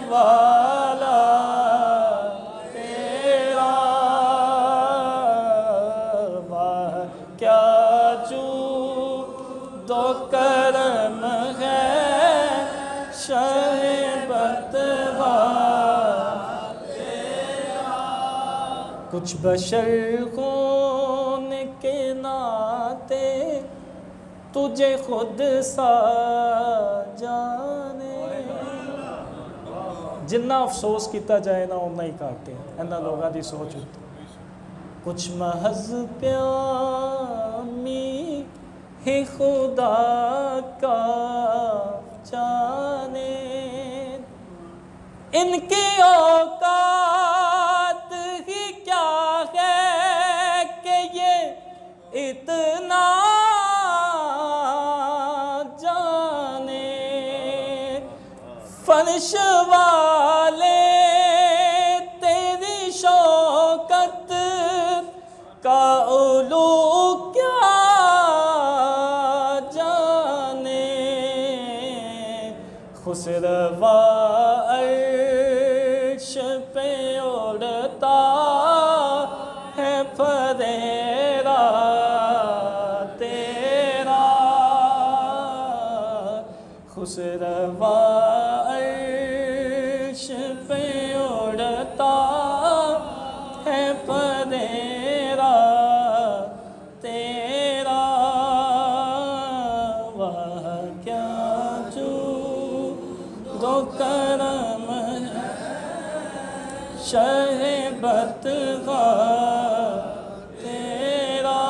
والا تیرا، واہ کیا جود و کرم ہے شہبت تیرا، کچھ بشر خون کے ناتے تجھے خود سا جانے، جنہ افسوس کیتا جائے نا اتنا ہی کاٹے، اینا لوگاں دی سوچ ہوتی، کچھ محض پیامی ہی خدا کا جانے، ان کی اوقات ہی کیا ہے کہ یہ اتنا جانے، فرش والے تیری شوکت کا علو کیا جانے، خسروا عرش پہ اڑتا ہے پھریرا تیرا، خسروا عرش پہ اڑتا ہے پھریرا تیرا، واہ کیا جود و کرم ہے شہبت تیرا،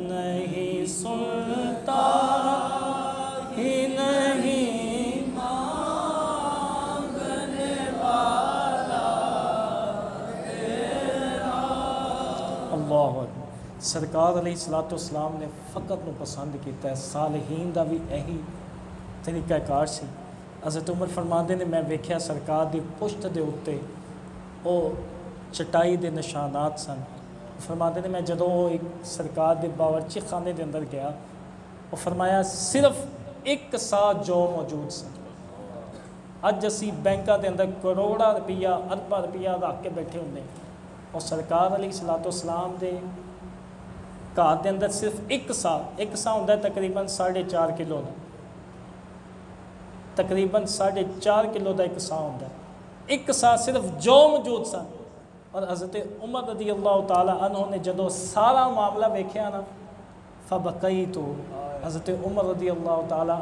نہیں سنتا ہی نہیں مانگنے والا تیرا۔ اللہ اکبر، سرکار علیہ الصلوۃ والسلام نے فقط نو پسند کیتا ہے، صالحین دا بھی یہی طریقہ کار سی۔ حضرت عمر فرماندے نے میں ویکھیا سرکار دی پشت دے اتے او چٹائی دے نشانات سن، فرماندے نے میں جدوں ایک سرکار دے باورچی خانے دے اندر گیا، وہ فرمایا صرف ایک سا جو موجود سن۔ اج اسی بینکاں دے اندر کروڑا روپیہ ارباں روپیہ رکھ کے بیٹھے ہوندے، اور سرکار علیہ الصلوۃ والسلام دے گھر دے اندر صرف ایک سا ہوندا ہے تقریباً 4.5 کلو دا، تقریباً 4.5 کلو دا ایک سا ہوندا ہے، ایک سا صرف جو موجود سن۔ اور حضرت عمر رضی اللہ تعالیٰ عنہ نے جدو سارا معاملہ ویکھیا نا، فبقیت، حضرت عمر رضی اللہ تعالیٰ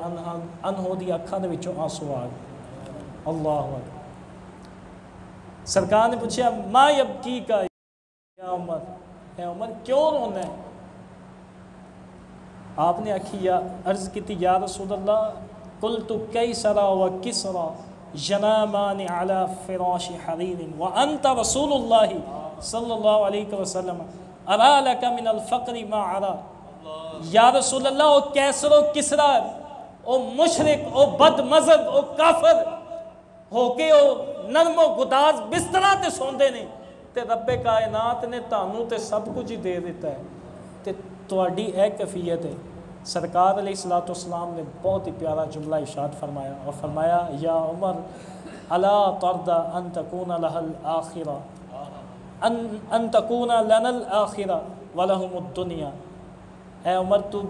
عنہ دی اکھاں دے وچوں آنسو آ گئے۔ اللہ اکبر، سرکار نے پوچھا ما یبکی کا یا عمر، اے عمر کیوں رونا ہے؟ آپ نے آکھی یا عرض کی تھی یا رسول اللہ قلت کیسرا و کسرا ینامان علی فراش حریر وانت رسول اللہ صلی اللہ علیہ وسلم ارا لک من الفقر ما ارا۔ یا رسول اللہ او کیسر و کسرا او مشرک او بد مذہب او کافر ہو کے او نرم و گداز بسترہ تے سوندے نے تے رب کائنات نے تانوں تے سب کچھ ہی دے دیتا ہے تے تواڈی اے کیفیت ہے۔ سرکار علیہ السلام نے بہت ہی پیارا جملہ ارشاد فرمایا اور فرمایا یا عمر الا ترضى ان تكون لها الاخرہ ان تكون لنا الاخرہ ولهم الدنیا۔ اے عمر تو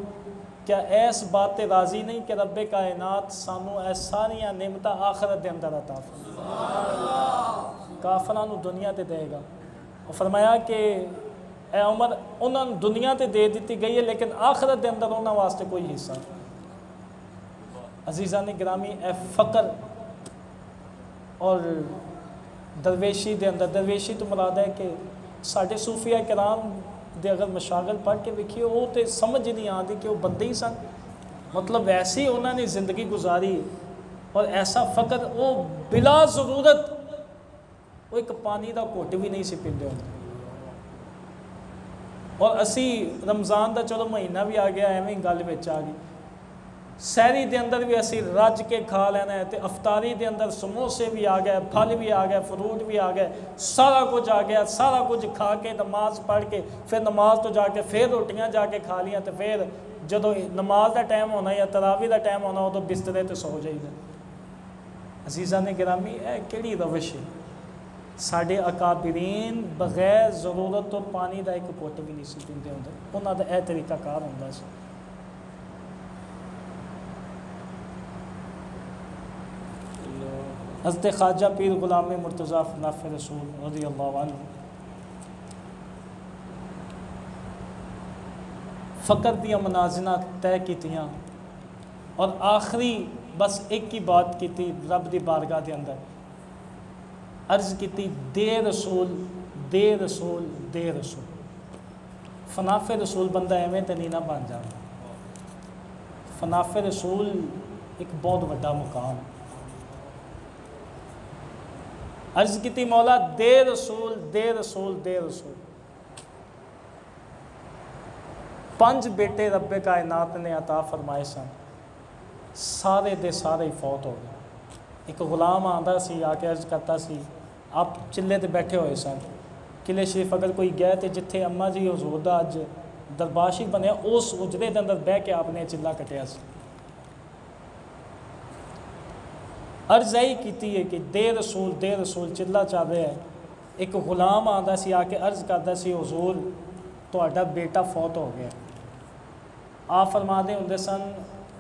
کیا ایس بات تے راضی نہیں کہ رب کائنات سانو اے ساریاں نعمتاں آخرت دے اندر عطا فرمائے، کافراں نو دنیا تے دے گا۔ اور فرمایا کہ اے عمر انہوں نے دنیا تے دے دیتی گئی ہے لیکن آخرت دے اندر انہوں واسطے کوئی حصہ۔ عزیزان گرامی اے فقر اور درویشی دے اندر، درویشی تو مراد ہے کہ ساڈے صوفیاء کرام دے اگر مشاغل پڑھ کے دیکھیے وہ تے سمجھ نہیں آتی کہ وہ بندے ہی سن، مطلب ایسی انہوں نے زندگی گزاری اور ایسا فقر وہ بلا ضرورت وہ ایک پانی دا گھٹ بھی نہیں سی پیندے ہوندے۔ اور اسی رمضان دا چلو مہینہ بھی آ گیا ایویں گل وچ آ گئی، سحری دے اندر بھی اسی رج کے کھا لینا ہے تے افطاری دے اندر سموسے بھی آ گئے، پھل بھی آ گئے، فروٹ بھی آ گئے، سارا کچھ آ گیا، سارا کچھ کھا کے نماز پڑھ کے پھر نماز تو جا کے پھر روٹیاں جا کے کھا لیاں تے پھر جدو نماز دا ٹائم ہونا یا تراویح دا ٹائم ہونا ادو بسترے تے سو جائیدا۔ عزیزان گرامی اے کیڑی روش ہے؟ ساڈے اکابرین بغیر ضرورت تو پانی دا ایک گھٹ بھی نہیں سی پیندے ہوندے، انہاں دا اے طریقہ کار ہوندا سی۔ حضرت خواجہ پیر غلام مرتضیٰ نافع رسول رضی اللہ عنہ فقر دیا منازلہ طے کیتیاں اور آخری بس ایک ہی بات کی تھی رب دی بارگاہ دے اندر، عرض کی تھی دے رسول دے رسول دے رسول۔ فنافع رسول بندہ ایویں تے نہیں نہ بن جاتا، فنافع رسول ایک بہت بڑا مقام۔ عرض کی تھی مولا دے رسول دے رسول دے رسول۔ 5 بیٹے رب کائنات نے عطا فرمائے سن، سارے دے سارے فوت ہو گئے۔ ایک غلام آندا سی آ کے عرض کرتا سی، آپ چلے تے بیٹھے ہوئے سن قلعے شریف اگر کوئی گئے تے جتھے اماں جی حضور دا اج دربار شریف بنیا اس اجرے دے اندر بہ کے آپ نے چلا کٹیا سی۔ عرض یہی کیتی ہے کہ دے رسول چلا چل رہا ہے، ایک غلام آندا سی آ کے عرض کرتا سی حضور تہاڈا بیٹا فوت ہو گیا۔ آپ فرما دے ہوندے سن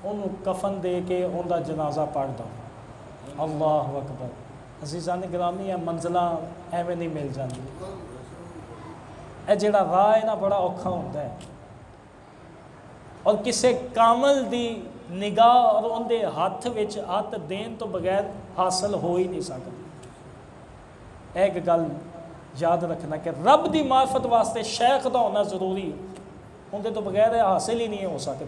انہوں کفن دے کے ان دا جنازہ پڑھ دو۔ اللہ اکبر۔ عزیزان گرامی یہ منزلہ ایویں نہیں مل جاندی، اے جڑا راہ ہے نا بڑا اوکھا ہوندا ہے اور کسے کامل دی نگاہ اور ان دے ہاتھ وچ ہاتھ دین تو بغیر حاصل ہو ہی نہیں سکتا۔ ایک گل یاد رکھنا کہ رب دی معرفت واسطے شیخ دا ہونا ضروری ہے، ان دے تو بغیر حاصل ہی نہیں ہو سکتا۔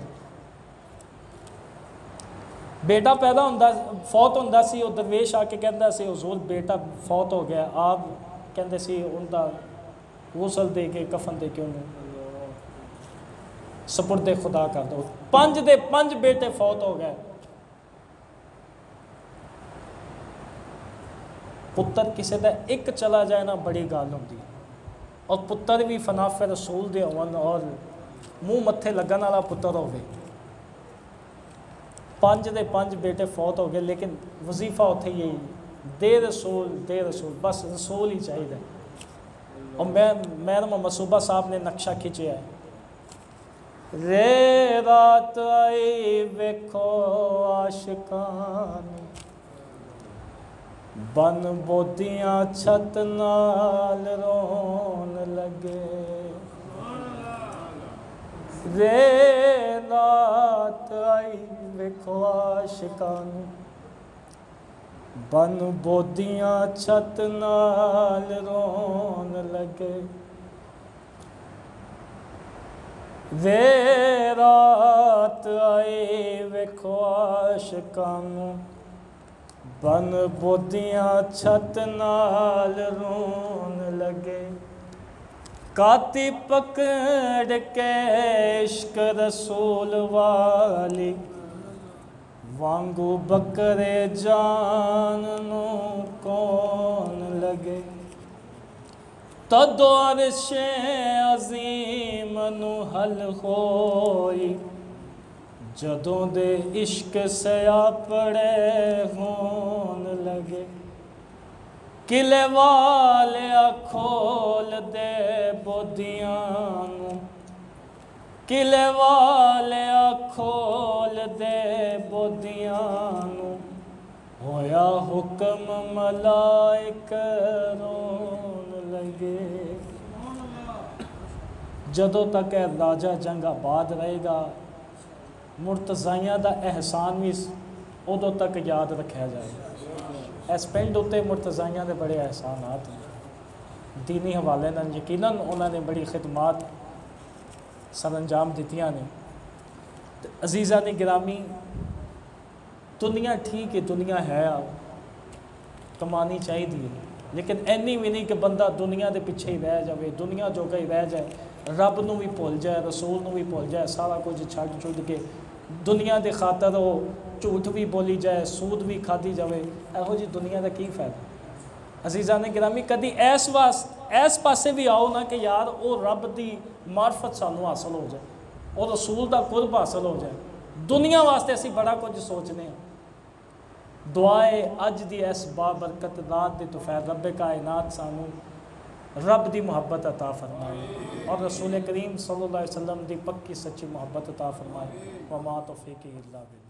بیٹا پیدا ہوندا فوت ہوندا سی وہ درویش آ کے کہندا سی حضور بیٹا فوت ہو گیا، آپ کہندے سی ان دا غسل دے کے کفن دے کے انہوں سپرد خدا کر دو۔ 5 دے 5 بیٹے فوت ہو گئے، پتر کسے دا ایک چلا جائے نا بڑی گل ہوندی، اور پتر بھی فنافع رسول دے ہون اور منہ متھے لگن والا پتر ہوے۔ 5 دے 5 بیٹے فوت ہو گئے لیکن وظیفہ اتھے یہی دے رسول بس رسول ہی چاہیے۔ اور میر محمد صوبہ صاحب نے نقشہ کھینچیا ہے، رے رات آئی ویکھو عاشقان بن بودیاں چھت نال رون لگے، رے رات آئی ویکھو عاشقان بن بودیاں چھت نال رون لگے وے رات آئی ویکھو عاشقاں بن بودیاں چھت نال رون لگے کاتی پکڑ کے عشق رسول والی وانگو بکرے جان نو کون لگے تدو عرش عظیم نو حل ہوئی جدوں دے عشق سیا پڑے ہون لگے قلعے والے کھول دے بودیاں نو قلعے والے کھول دے بودیاں نو ہویا حکم ملائک رون لگے جدوں تک اے راجہ جنگ آباد رہے گا مرتضیاں دا احسان بھی ادوں تک یاد رکھا جائے گا اس پنڈ اتے مرتضیاں دے بڑے احسانات ہیں دینی حوالے نال یقیناً انہوں نے بڑی خدمات سر انجام دیتیاں نے عزیزہ نے گرامی دنیا ٹھیک ہے دنیا ہے کمانی چاہیے لیکن اینی بھی نہیں کہ بندہ دنیا دے پیچھے ہی رہ جائے دنیا جو ہی رہ جائے رب نو بھی بھول جائے رسول نو بھی بھول جائے سارا کچھ چھڈ چھڈ کے دنیا دے خاطر وہ جھوٹ بھی بولی جائے سود بھی کھادی جائے ایہو جی دنیا دا کی فائدہ عزیزان گرامی کدی ایس پاسے بھی آؤ نا کہ یار وہ رب دی معرفت سانو حاصل ہو جائے وہ رسول دا قرب حاصل ہو جائے دنیا واسطے اسی بڑا کچھ سوچنے ہیں دعائے اج دی اس بابرکت رات دی توفیق رب کائنات سانو رب دی محبت عطا فرمائے اور رسول کریم صلی اللہ علیہ وسلم دی پکی سچی محبت عطا فرمائے وما توفیقی الا باللہ